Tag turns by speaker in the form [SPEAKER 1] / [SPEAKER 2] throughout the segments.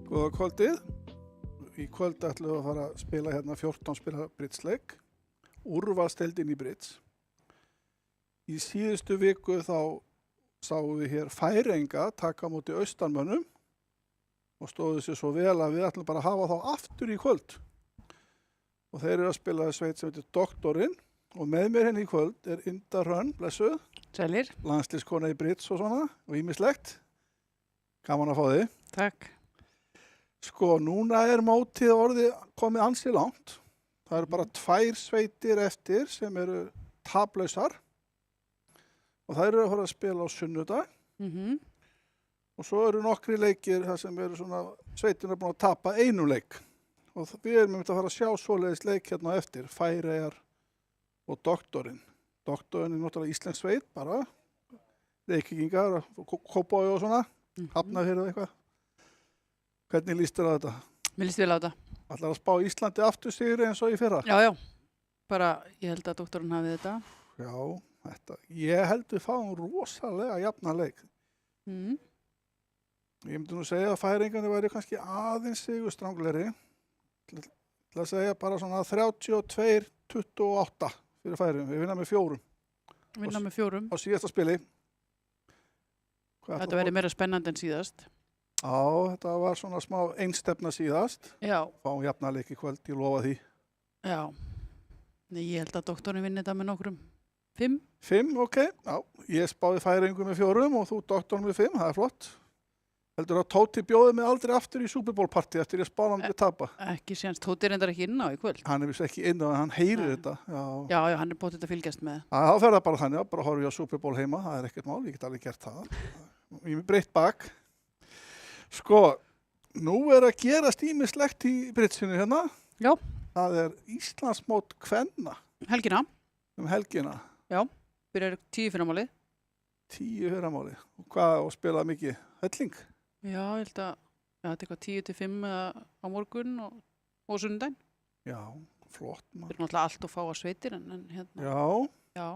[SPEAKER 1] Góða kvöldið. Í kvöld ætlum við að fara að spila hérna 14 spila bridge-leik, úrvalsdeildin í bridge. Í síðustu viku þá sáum við hér Færeyinga taka á móti austanmönnum og stóðu sér svo vel að við ætlum bara að hafa þá aftur í kvöld. Og þeir eru að spila sveit sem heitir Doktorinn og með mér henni í kvöld er Inda Hrönn, blessuð.
[SPEAKER 2] Sælir.
[SPEAKER 1] Landsliðskona í bridge og svona og ýmislegt. Gaman að fá þig.
[SPEAKER 2] Takk.
[SPEAKER 1] Sko, núna er mótið orðið komið ansi langt. Það eru bara 2 sveitir eftir sem eru taplausar og þær eru að fara að spila á sunnudag. Og svo eru nokkri leikir þar sem eru svona, sveitin er búin að tapa einum leik. Og við erum að fara að sjá svoleiðis leik hérna á eftir, Færeyjar og Doktorinn. Doktorinn er náttúrulega íslensk sveit, bara Reykvíkingar, Kópavogi og svona, Hafnarfjörður og eitthvað. Hvernig líst þér á þetta?
[SPEAKER 2] Mér líst vel á þetta.
[SPEAKER 1] Ætlar að spá Íslandi aftur sigri eins og í fyrra?
[SPEAKER 2] Já, já. Bara, ég held að doktorinn hafi þetta.
[SPEAKER 1] Já, þetta. Ég held við fáum rosalega jafna leik. Ég myndi nú segja að Færeyingarnir væri kannski aðeins sigurstranglegri. Til að segja bara svona 32-28 fyrir Færeyingum. Við vinna með 4.
[SPEAKER 2] Vinna með 4.
[SPEAKER 1] Á síðasta spili.
[SPEAKER 2] Þetta verið meira spennandi en síðast.
[SPEAKER 1] Já, þetta var svona smá einstefna síðast.
[SPEAKER 2] Já.
[SPEAKER 1] Fáum jafna leik í kvöld, ég lofa því.
[SPEAKER 2] Já. Nei, ég held að doktorinn vinni þetta með nokkrum. 5.
[SPEAKER 1] 5, ok. Já, ég spáði Færeyingum með 4 og þú doktorinn með 5, það er flott. Heldur að Tóti bjóði mig aldrei aftur í Super Bowl party eftir ég spáði hann ekki tapa?
[SPEAKER 2] Ekki séns, Tóti er reyndar ekki inn á í kvöld.
[SPEAKER 1] Hann er vist ekki inn á en hann heyrir þetta.
[SPEAKER 2] Já, hann er bóttið að fylgjast með.
[SPEAKER 1] Þá fer það bara þannig, bara horfi á Super Bowl heima, það er ekkert mál, ég get alveg gert það. Ég er breytt bak. Sko, nú er að gerast ýmislegt í bridgeinu hérna.
[SPEAKER 2] Já. Það
[SPEAKER 1] er Íslandsmót kvenna.
[SPEAKER 2] Helgina.
[SPEAKER 1] Helgina.
[SPEAKER 2] Já, byrjar 10 fyrramálið.
[SPEAKER 1] 10 fyrramálið. Og hvað, og spilaði mikið helling?
[SPEAKER 2] Já, ég held að þetta er eitthvað 10-5 á morgun og sunnudaginn.
[SPEAKER 1] Já, flott maður.
[SPEAKER 2] Það er náttúrulega allt að fá að sveitir en hérna.
[SPEAKER 1] Já.
[SPEAKER 2] Já.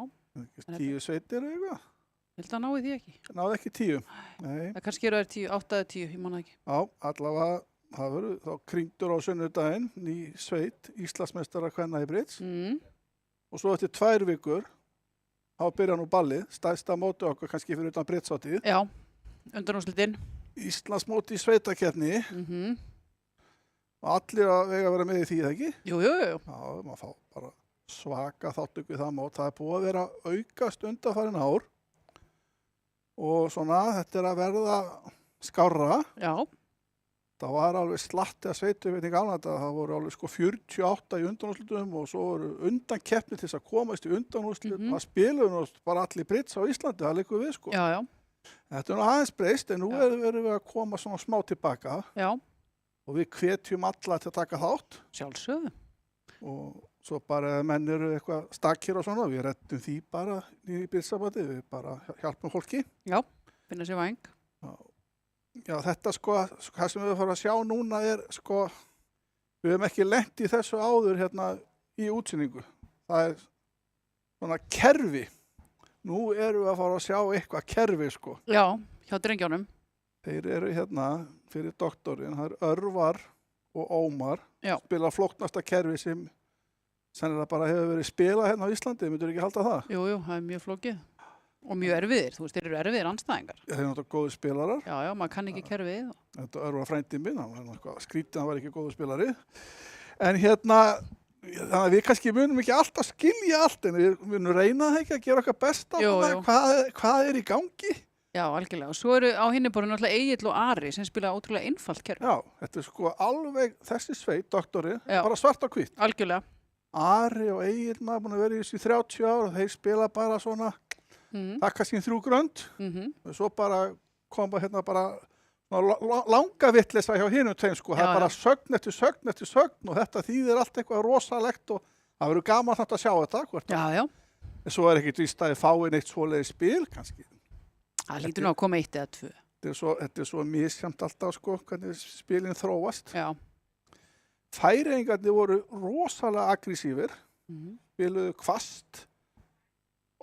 [SPEAKER 1] 10 sveitir eða eitthvað?
[SPEAKER 2] Ég held að náði því ekki.
[SPEAKER 1] Náði ekki 10? Nei.
[SPEAKER 2] Það kannski eru 10, 8 eða 10, ég man það ekki.
[SPEAKER 1] Já, allavega, það verður þá kringdur á sunnudaginn, ný sveit, Íslandsmeistara kvenna í bridge. Og svo eftir 2 vikur, þá byrja nú ballið, stærsta móti okkar kannski fyrir utan bridgeátið.
[SPEAKER 2] Já, undanúrslitin.
[SPEAKER 1] Íslandsmóti í sveitakeppni. Og allir að vega að vera með í því, það ekki?
[SPEAKER 2] Jú.
[SPEAKER 1] Já, maður fá bara svaka þáttöku í það mót. Það er búið að vera aukast undanfarin ár. Og svona, þetta er að verða skárra.
[SPEAKER 2] Já.
[SPEAKER 1] Það var alveg slatti að sveitu, veit ekki alveg þetta, það voru alveg sko 48 í undanúrslitum og svo voru undankeppni til þess að komast í undanúrslit. Það spiluðu bara allir bridge á Íslandi, það liggur við sko.
[SPEAKER 2] Já.
[SPEAKER 1] Þetta er nú aðeins breyst, en nú erum við að koma svona smá tilbaka.
[SPEAKER 2] Já.
[SPEAKER 1] og við hvetjum alla til að taka þátt
[SPEAKER 2] Sjálfsögðu.
[SPEAKER 1] og svo bara ef menn eru eitthvað stakkir og svona, við rettum því bara í bílsambandi, við bara hjálpum fólki.
[SPEAKER 2] Já, finna sér væng.
[SPEAKER 1] Já, þetta sko, hvað sem við fórum að sjá núna sko, við hefum ekki lent í þessu áður hérna í útsýningu. Það svona kerfi. Nú erum við að fara að sjá eitthvað kerfi sko.
[SPEAKER 2] Já, hjá drengjónum.
[SPEAKER 1] Þeir eru hérna fyrir doktorinn, það Örvar og Ómar,
[SPEAKER 2] Já.
[SPEAKER 1] spila flóknasta kerfi sem sennilega bara hefur verið spilað hérna á Íslandi, myndur ekki halda það?
[SPEAKER 2] Jú, það er mjög flókið. Og mjög erfiðir, þú veist, þeir eru erfiðir andstæðingar.
[SPEAKER 1] Þeir eru náttúrulega góði spilarar.
[SPEAKER 2] Já, maður kann ekki kerfið.
[SPEAKER 1] Þetta Örvar frændi minn, hann var eitthvað skrítið, hann var ekki góði spilari. En hérna, þannig að við kannski munum ekki alltaf skilja allt, en við munum reyna það ekki að gera okkar besta.
[SPEAKER 2] Jú.
[SPEAKER 1] Hvað er í gangi?
[SPEAKER 2] Já, algjörlega. Og svo eru á hinni borðinu náttúrulega Egill og Ari sem spila ótrúlega einfalt kerfi.
[SPEAKER 1] Já, þetta er sko alveg þessi sveit, doktori,
[SPEAKER 2] Já.
[SPEAKER 1] bara svart og hvítt.
[SPEAKER 2] Algjörlega.
[SPEAKER 1] Ari og Egill maður búin að vera í þessu í 30 ár og þeir spila bara svona taka sín 3 grönd og svo bara koma hérna bara langa vitleysa hjá hinum tveim sko, það er bara sögn eftir sögn eftir sögn og þetta þýðir allt eitthvað rosalegt og það verður gaman að sjá þetta.
[SPEAKER 2] Já.
[SPEAKER 1] En svo er ekkert víst að þið fáið neitt svoleiði spil kannski.
[SPEAKER 2] Það lítur nú að koma 1 eða 2.
[SPEAKER 1] Þetta er svo misjæmt alltaf sko, hvernig spilin þróast.
[SPEAKER 2] Já.
[SPEAKER 1] Færeyingarnir voru rosalega aggressífir, spiluðu hvasst,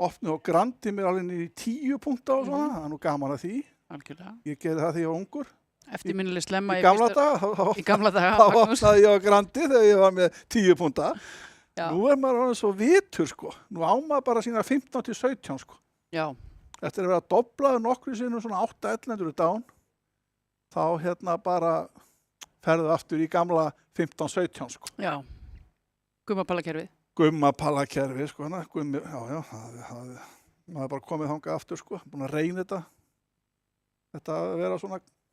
[SPEAKER 1] opnu og grandi mér alveg í 10 punkta og svona, það er nú gaman að því.
[SPEAKER 2] Algjörlega.
[SPEAKER 1] Ég gerði það því ég var ungur.
[SPEAKER 2] Eftirminnileg slemma
[SPEAKER 1] í gamla daga.
[SPEAKER 2] Í gamla daga.
[SPEAKER 1] Þá opnaði ég á grandi þegar ég var með 10 punkta.
[SPEAKER 2] Já.
[SPEAKER 1] Nú er maður orðinn svo vitur sko. Nú á maður bara sína 15 til 17 sko.
[SPEAKER 2] Já.
[SPEAKER 1] Eftir að vera doblaður nokkru sinnum svona 8-11 dán, þá hérna bara ferðu aftur í gamla 15-17 sko.
[SPEAKER 2] Já. Gummapallakerfið.
[SPEAKER 1] Gummapallakerfið sko. Já, maður er bara komið þangað aftur sko. Búin að reyna þetta. Þetta að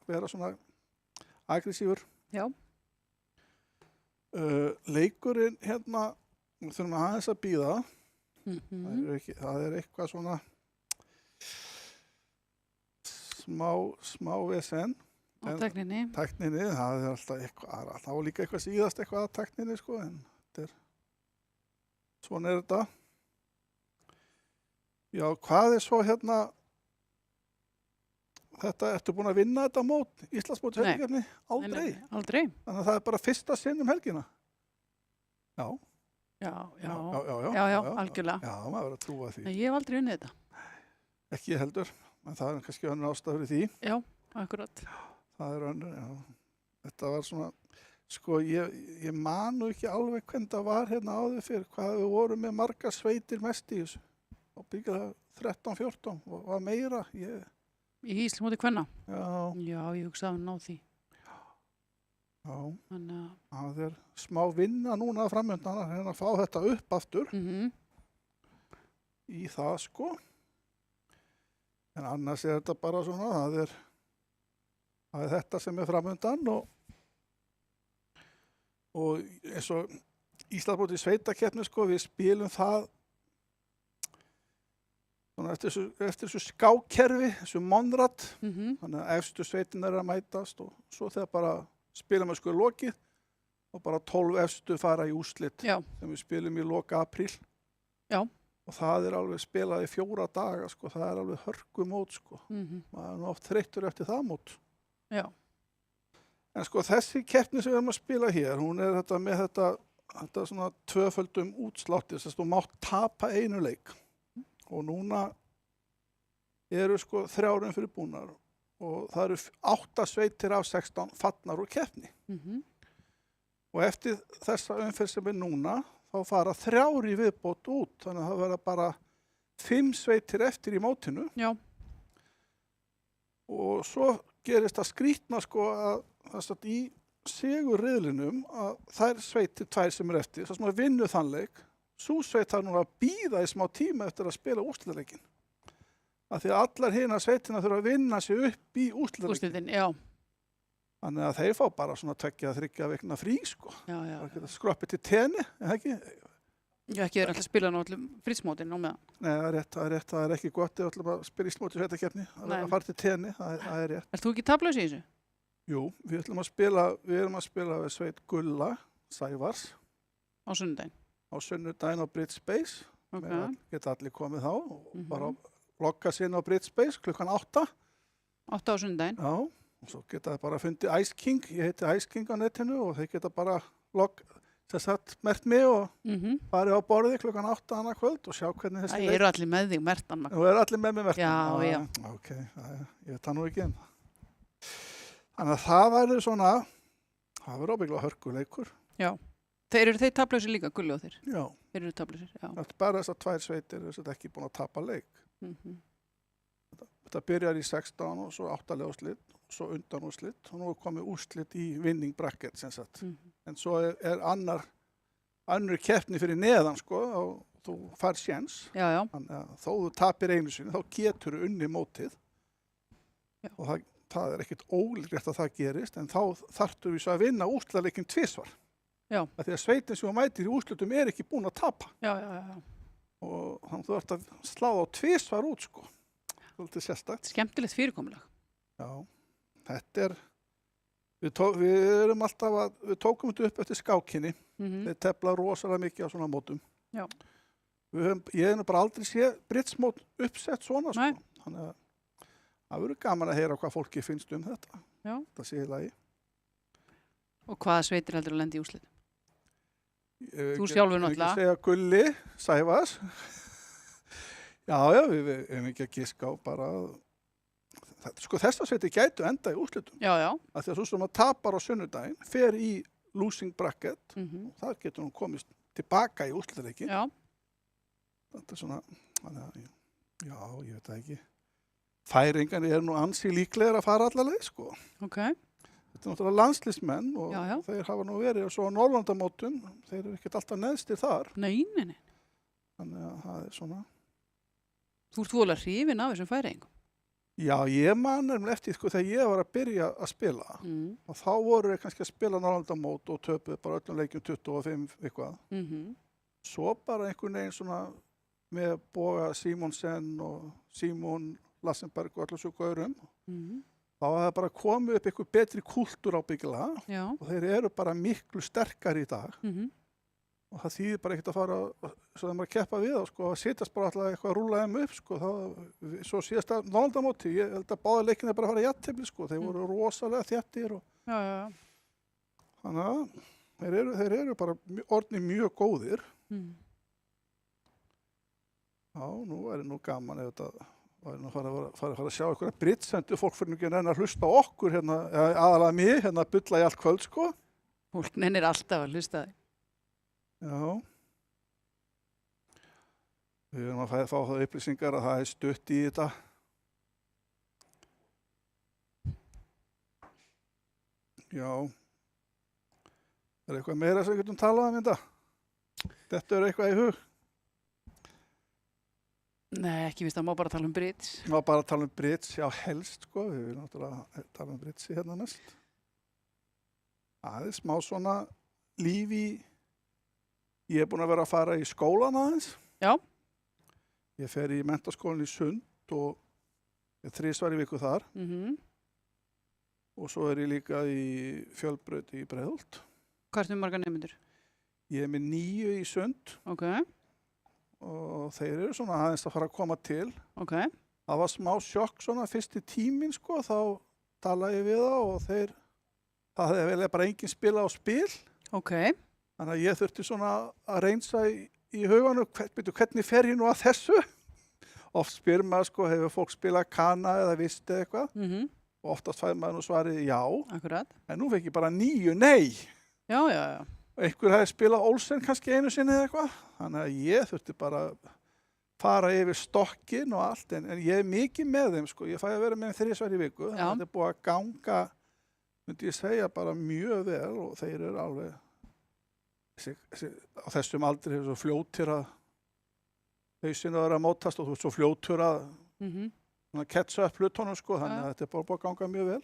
[SPEAKER 1] vera svona aggressífur.
[SPEAKER 2] Já.
[SPEAKER 1] Leikurinn hérna, við þurfum aðeins að bíða. Það er eitthvað svona smá vesen.
[SPEAKER 2] Á tækninni.
[SPEAKER 1] Tækninni, það er alltaf eitthvað, það var líka eitthvað síðast eitthvað að tækninni sko, en svona er þetta. Já, hvað er svo hérna, ertu búin að vinna þetta mót, Íslandsmót helgikefni? Aldrei.
[SPEAKER 2] Nei, aldrei.
[SPEAKER 1] Þannig að það er bara fyrsta sinn helgina. Já.
[SPEAKER 2] Já, algjörlega.
[SPEAKER 1] Já, maður verður að trúa því.
[SPEAKER 2] Nei, ég hef aldrei unnið þetta.
[SPEAKER 1] Ekki ég heldur, en það er kannski önnur ástæða fyrir því.
[SPEAKER 2] Já, akkurat.
[SPEAKER 1] Það er önnur, já. Þetta var svona, sko, ég man nú ekki alveg hvernig það var hérna áður fyrir, hvað við vorum með margar sveitir mest í þessu. Og byggja það 13-14 og var meira.
[SPEAKER 2] Í Íslandsmóti kvenna?
[SPEAKER 1] Já.
[SPEAKER 2] Já, ég hugsaði að ná því.
[SPEAKER 1] Já.
[SPEAKER 2] Þannig að...
[SPEAKER 1] Það er smá vinna núna framöndan að fá þetta upp aftur. Í það, sko. En annars er þetta bara svona, það er þetta sem er framöndan og eins og Íslandsmóti sveitakeppni, sko, við spilum það svona eftir þessu skákerfi, þessu monrad, þannig að efstu sveitin er að mætast og svo þegar bara spilum við sko í lokið og bara 12 efstu fara í úrslit sem við spilum í loka apríl.
[SPEAKER 2] Já.
[SPEAKER 1] Og það er alveg spilað í 4 daga, sko, það er alveg hörkumót, sko. Maður er nú oft þreyttur eftir það mót.
[SPEAKER 2] Já.
[SPEAKER 1] En sko þessi keppni sem við erum að spila hér, hún er þetta með þetta svona tvöföldum útslátti, þess að þú mátt tapa einu leik. Og núna eru sko 3 fyrir búnar og það eru 8 sveitir af 16 fallnar úr keppni. Og eftir þessa umferð sem er núna, þá fara 3 í viðbót út, þannig að það verða bara 5 sveitir eftir í mótinu. Já. Og svo gerist það skrýtna sko að í sigurriðlinum að þær sveitir 2 sem er eftir, þess að maður vinnu þann leik, sú sveit þarf nú að bíða í smá tíma eftir að spila úrslitaleikin. Af því að allar hina sveitina þurfa að vinna sig upp í úrslitaleikin.
[SPEAKER 2] Úrslitin, já.
[SPEAKER 1] Þannig að þeir fá bara svona 2-3 vikna frí, sko.
[SPEAKER 2] Já.
[SPEAKER 1] Það geta skroppið til tenni, ekki?
[SPEAKER 2] Já, ekki þeir alltaf spila nú allir frísmótin á meðan.
[SPEAKER 1] Nei, það er ekki gott ef ætlum að spila Íslandsmóti sveitakeppni. Það er að fara til tenni, það er rétt.
[SPEAKER 2] Ert þú ekki taflaus í þessu?
[SPEAKER 1] Jú, við erum að spila við sveit Gulla Sævars
[SPEAKER 2] á sunnudaginn.
[SPEAKER 1] á sunnudaginn á Bridge Space.
[SPEAKER 2] Ok.
[SPEAKER 1] Geta allir komið þá og
[SPEAKER 2] Mhm.
[SPEAKER 1] bara logga sig inn á Bridge Space klukkan 8.
[SPEAKER 2] 8 á sunnudaginn.
[SPEAKER 1] Já, og svo geta það bara fundið Ice King, ég heiti Ice King á netinu og þeir geta bara mert mig og farið á borðið klukkan 8 annað kvöld og sjá hvernig þessi
[SPEAKER 2] Það eru allir með þig, Mertan.
[SPEAKER 1] Nú eru allir með mig mertan.
[SPEAKER 2] Já.
[SPEAKER 1] Ok, ég veit það nú ekki enn. Þannig að það verður svona, það verður ábygglega hörkuleikur.
[SPEAKER 2] Þeir taflausir líka, Gulli og þeir.
[SPEAKER 1] Já,
[SPEAKER 2] Þeir eru taflausir, já.
[SPEAKER 1] það er bara þessar 2 sveitir þess að ekki búin að tapa leik.
[SPEAKER 2] Mhm.
[SPEAKER 1] Þetta byrjar í 16 og svo 8 úrslit, svo undan úrslit og nú er komið úrslit í winning bracket sem sagt. En svo er önnur keppni fyrir neðan sko og þú fær séns.
[SPEAKER 2] Já.
[SPEAKER 1] Þannig að þó þú tapir einu sinni þá getur þú unni mótið.
[SPEAKER 2] Já.
[SPEAKER 1] Og það er ekkert ólíklegt að það gerist en þá þarftu við svo að vinna úrslitaleikin tvisvar.
[SPEAKER 2] Já.
[SPEAKER 1] Af því að sveitin sem þú mætir í úrslitum er ekki búin að tapa.
[SPEAKER 2] Já.
[SPEAKER 1] Og þannig þú ert að slá á tvisvar út sko. Svolítið sérstakt.
[SPEAKER 2] Skemmtilegt fyrirkomulag.
[SPEAKER 1] Já, þetta er, við erum alltaf við tókum þetta upp eftir skákinni. Þeir tefla rosalega mikið á svona mótum.
[SPEAKER 2] Já.
[SPEAKER 1] Ég hef nú bara aldrei séð britsmót uppsett svona sko.
[SPEAKER 2] Nei.
[SPEAKER 1] Þannig að það verður gaman að heyra hvað fólki finnst um þetta.
[SPEAKER 2] Já.
[SPEAKER 1] Það sé í lagi.
[SPEAKER 2] Og hvaða sveitir heldur að lenda í úrslitum? Þú
[SPEAKER 1] Ég
[SPEAKER 2] sjálfur
[SPEAKER 1] get
[SPEAKER 2] náttúrulega.
[SPEAKER 1] ekki segja Gulli, Sævars. Já, við erum ekki að giska á bara, sko þessar sveitir gætu enda í úrslitum.
[SPEAKER 2] Já.
[SPEAKER 1] Af því að svo sem að tapar á sunnudaginn, fer í losing bracket, þar getur hún komist tilbaka í úrslitaleikin.
[SPEAKER 2] Já.
[SPEAKER 1] Þetta er svona, já, ég veit það ekki. Færingarnir eru nú ansi líklegir að fara alla leið, sko.
[SPEAKER 2] Ok.
[SPEAKER 1] Þetta er náttúrulega landsliðsmenn og
[SPEAKER 2] Já.
[SPEAKER 1] þeir hafa nú verið svo á Norrlandamótum, þeir eru ekkert alltaf neðstir þar.
[SPEAKER 2] Nei.
[SPEAKER 1] Þannig að það er svona.
[SPEAKER 2] Þú ert voðalega hrifin af þessum færingum.
[SPEAKER 1] Já, ég man eftir sko þegar ég var að byrja að spila og þá voru þeir kannski að spila Norrlandamót og töpuð bara öllum leikjum 25 eitthvað. Svo bara einhvern veginn svona með Boga Simonsen og Simon Lassenberg og allir svo gaurum. Þá var það bara komið upp eitthvað betri kúltúr ábyggilega og þeir eru bara miklu sterkar í dag. Og það þýðir bara ekkert að fara svo þeim að keppa við þá, sko, að setjast bara alltaf eitthvað að rúla þeim upp, sko, svo síðasta Norrlandamóti, ég held að báða leikinni bara að fara í jafntefli, sko, þeir voru rosalega þéttir og
[SPEAKER 2] Já.
[SPEAKER 1] þannig að þeir eru bara orðnir mjög góðir. Já, nú er nú gaman ef þetta væri nú að fara að sjá eitthvað britsendu, fólk fyrir ekki að hlusta á okkur hérna, aðalega mig, hérna að bulla í allt kvöld, sko.
[SPEAKER 2] Fólk nennir alltaf að hlusta þig.
[SPEAKER 1] Já. Við erum að fá það upplýsingar að það er stutt í þetta. Já. Er eitthvað meira sem við getum talað um þetta? Þetta er eitthvað í hug.
[SPEAKER 2] Nei, ekki víst, það má bara tala um bridge.
[SPEAKER 1] Má bara tala um bridge, já helst sko. Við viljum náttúrulega tala um bridge hérna næst. Það er smá svona líf í. Ég er búin að vera að fara í skólan aðeins.
[SPEAKER 2] Já.
[SPEAKER 1] Ég fer í menntaskólan í Sund og ég 3 svar í viku þar. Og svo er ég líka í Fjölbraut í Breiðholt.
[SPEAKER 2] Hvað ertu með marga nemendur?
[SPEAKER 1] Ég er með 9 í Sund.
[SPEAKER 2] Ok.
[SPEAKER 1] Og þeir eru svona aðeins að fara að koma til.
[SPEAKER 2] Ok.
[SPEAKER 1] Það var smá sjokk svona fyrsti tíminn sko, þá talaði ég við þá og það hefði vel bara enginn spila á spil.
[SPEAKER 2] Ok.
[SPEAKER 1] Þannig að ég þurfti svona að reynsa í huganum, hvernig fer ég nú að þessu? Oft spyr maður sko, hefur fólk spilað kana eða vist eða eitthvað? Og oftast fær maður nú svarið já.
[SPEAKER 2] Akkurat.
[SPEAKER 1] En nú fekk ég bara 9 nei.
[SPEAKER 2] Já.
[SPEAKER 1] Einhver hefði spilað Olsen kannski einu sinni eða eitthvað. Þannig að ég þurfti bara að fara yfir stokkin og allt. En ég er mikið með þeim sko. Ég fæ að vera með þeim 3 svar í viku.
[SPEAKER 2] Já.
[SPEAKER 1] Það er búið að ganga, myndi ég segja, bara mjög vel og þeir eru alveg á þessum aldri hefur svo fljótir að hausinu að vera að mótast og þú ert svo fljótur að catcha upp hlutunum sko, þannig að þetta er bara búið að ganga mjög vel.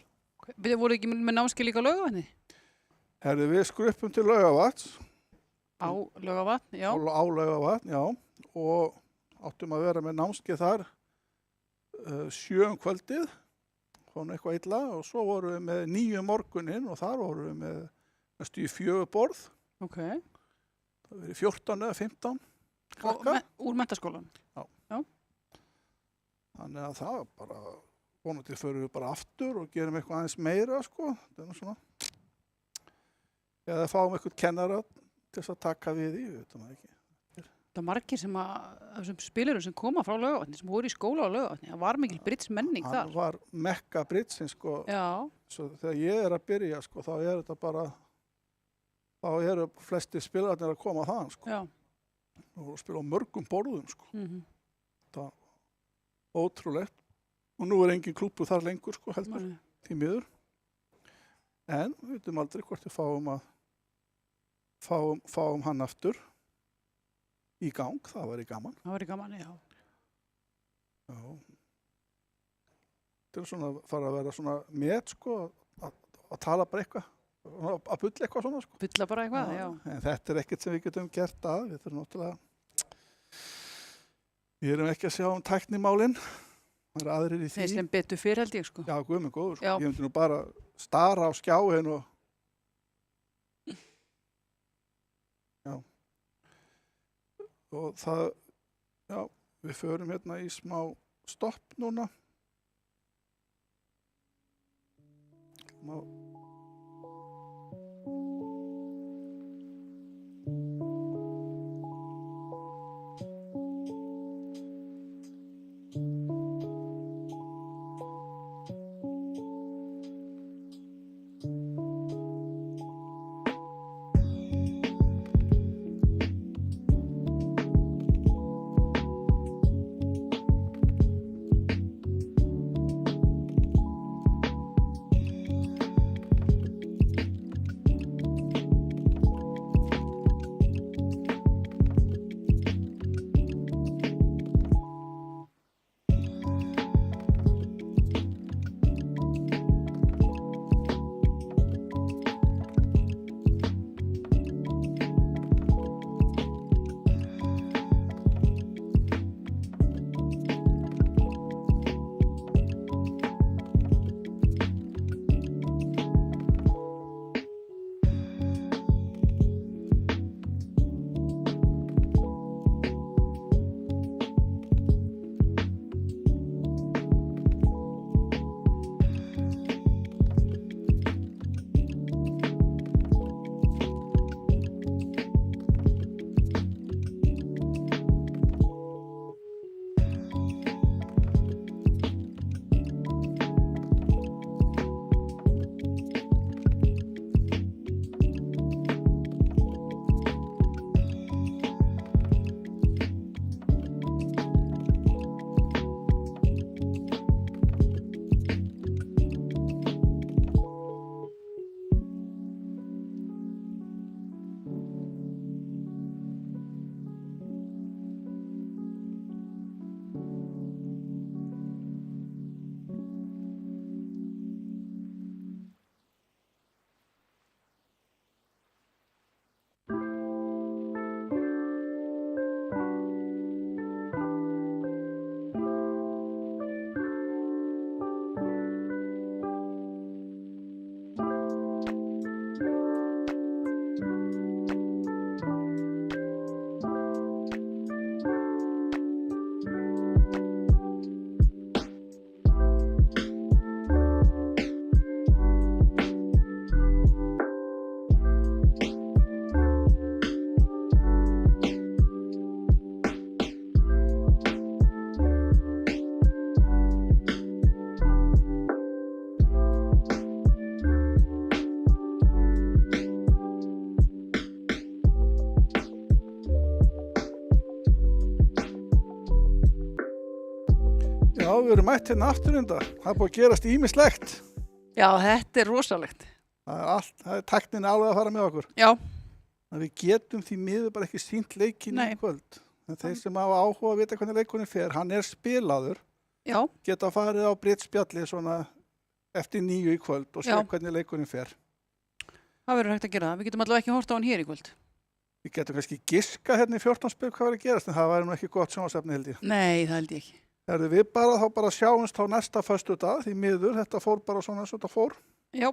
[SPEAKER 2] Við voru ekki með námskeið líka á Laugavatni?
[SPEAKER 1] Herðu, við skruppum til Laugavatns.
[SPEAKER 2] Á Laugavatn, já.
[SPEAKER 1] Á Laugavatn, já. Og áttum að vera með námskeið þar 7 kvöldið. fórum eitthvað illa og svo vorum við með 9 morguninn og þar vorum við með næstu í 4 borð.
[SPEAKER 2] Ok.
[SPEAKER 1] Það verið 14 eða 15
[SPEAKER 2] Og
[SPEAKER 1] krakkar.
[SPEAKER 2] úr menntaskólan?
[SPEAKER 1] Þannig að það var bara, vonandi förum við bara aftur og gerum eitthvað aðeins meira, sko. Það er nú svona. Eða fáum eitthvað kennara til þess að taka við í, veitum það ekki.
[SPEAKER 2] Það er margir sem þessum spilurum sem koma frá Laugarvatni, sem voru í skóla á Laugarvatni. Það var mikil menning
[SPEAKER 1] Hann
[SPEAKER 2] þar.
[SPEAKER 1] var mekka britsin, sko.
[SPEAKER 2] Já,
[SPEAKER 1] Svo þegar ég að byrja, sko, þá þetta bara, þá eru flesti spilararnir að koma þaðan, sko.
[SPEAKER 2] já.
[SPEAKER 1] Og spila á mörgum borðum, sko.
[SPEAKER 2] Mm
[SPEAKER 1] Það ótrúlegt. Og nú engin klúbbur þar lengur, sko, heldur, því miður. En við veitum aldrei hvort við fáum hann aftur í gang. Það væri gaman.
[SPEAKER 2] Það var gaman, já.
[SPEAKER 1] Já. Þetta er svona að fara að vera svona met, sko, að tala bara eitthvað, að bulla eitthvað svona, sko.
[SPEAKER 2] Bulla bara eitthvað, já.
[SPEAKER 1] En þetta er ekkert sem við getum gert að. Við þurfum náttúrulega, við erum ekki að sjá tæknimálin. Það eru aðrir í því.
[SPEAKER 2] Þeir sem betur fyrir held ég, sko.
[SPEAKER 1] Já, guð minn góður, sko.
[SPEAKER 2] Já.
[SPEAKER 1] Ég myndi nú bara stara á skjáin og já. Og það, já, við förum hérna í smá stopp núna. Má... Já, við erum mætt hérna aftur enda. Það er búið að gerast ýmislegt.
[SPEAKER 2] Já, þetta er rosalegt.
[SPEAKER 1] Það er tæknin alveg að fara með okkur.
[SPEAKER 2] Já.
[SPEAKER 1] En við getum því miður bara ekki sýnt leikinn í kvöld. En þeir sem hafa áhuga að vita hvernig leikurinn fer, hann er spilaður.
[SPEAKER 2] Já.
[SPEAKER 1] Geta farið á Britspjalli svona eftir 9 í kvöld og sé hvernig leikurinn fer.
[SPEAKER 2] Það verður hægt að gera það. Við getum allavega ekki horft á hann hér í kvöld.
[SPEAKER 1] Við getum kannski giska hérna í 14 spil hvað var að gerast, en það væri nú ekki gott sjónvarpsefni held ég.
[SPEAKER 2] Nei, það held ég ekki.
[SPEAKER 1] Herðu við þá bara sjáumst á næsta föstudag, því miður, þetta fór bara svona eins og þetta fór
[SPEAKER 2] Já,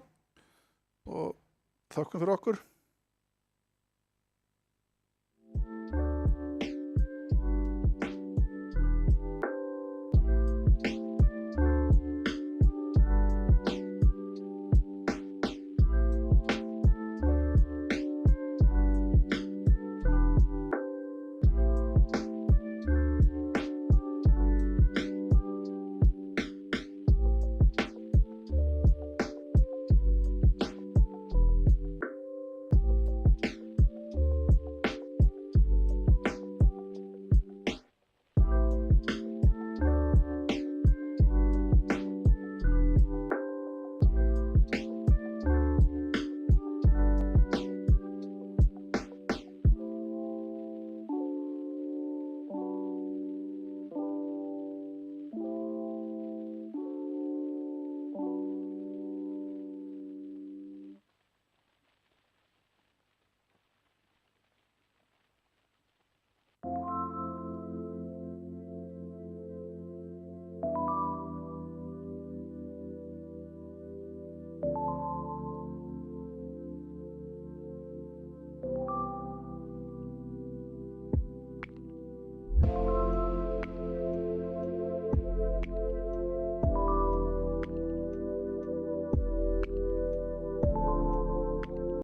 [SPEAKER 1] og þökkum fyrir okkur.